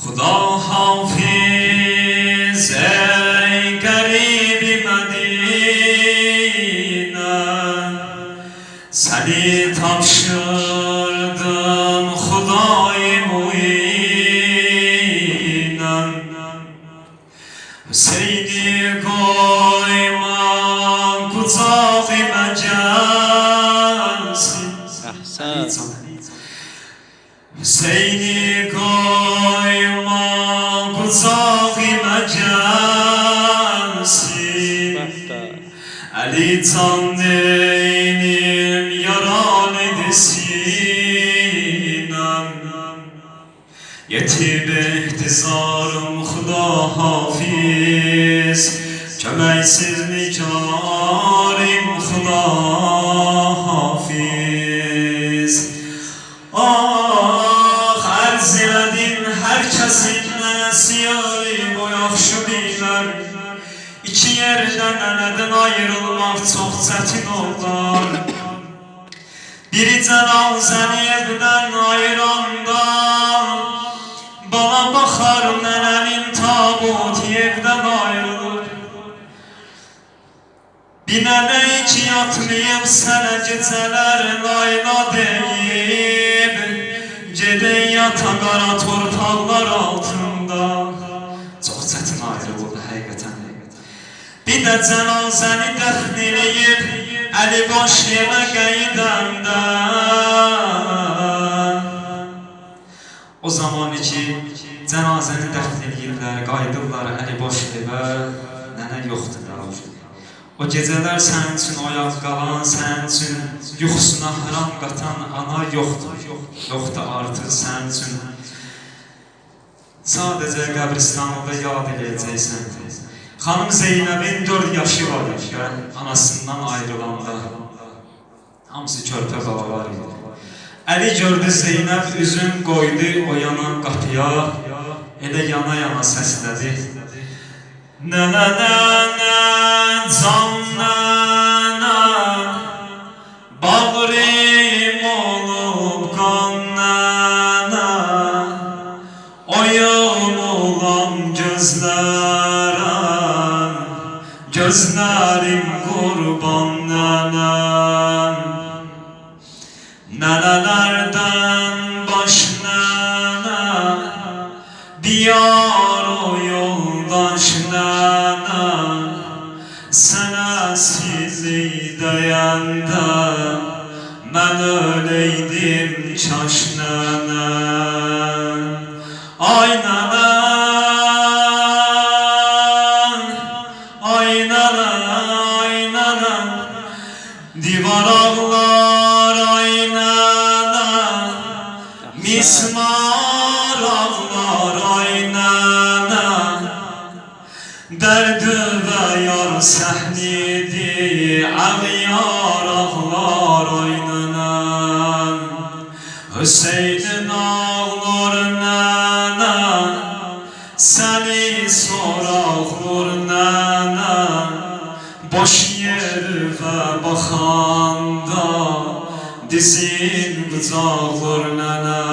Xuda hafiz ey garibi Medine, seni tapşırdım Xuday muinen. Hüseyin'i koyma kucağıma gelsin. Hüseyin'i koyma kucağıma gelsin. Ali can neynim yaran edesinem. Yetib ihtizarım Xuda hafiz, kömeksiz nikarim Xuda hafiz. Arz elədim hər kəsin nəsiyari o yaxşı bilər. İki yerdən ələdən ayrılmaq çox çətin olar. Biri cənazəni evdən ayıranda bana baxar nənənin tabutu evdən ayrılır. Bir nənə ki yatmayıb sənə gecələr layla deyib, gedək yata qara torpaqlar altında. Çox çətin ayrılır həqiqətən. Bir də cənazəni dəfn eləyib əli boş yerə qeydəndə. O zaman ki cənazəni dəfn eləyirlər, qayıdırlar əli boş evə, nənə yoxdur. O gecələr sənin üçün oyaq qalan, sənin üçün yuxusuna haram qatan ana yoxdur. Yoxdur artıq sənin üçün. Sadəcə qəbristanlıqda yad eləyəcəksən. Xanım Zeynəbin 4 yaşı var idi, anasından ayrılanda. Hamısı körpə balalar idi. Əli gördü Zeynəb üzün qoydu o yanan qapıya, elə yana-yana səslədi. Nənə, nənə, can nənə, bağrim olub qan nənə, oyun olam gözlərə, gözlərim qurban nənəm. Nənələrdən baş nənə, diyar o yoldaş nənə, sənə sizlik deyəndə mən öleydim kaş nənə. Ay nənə, ay nənə, ay nənə, divar ağlar ay nənə, mismar ağlar ay nənə, dərdi və yar səhnidi əğyar ağlar ay nənə. Hüseynin ağlar nənə, səni soraqlar nənə, boş yerə baxanda dizin qucaqlar nənə.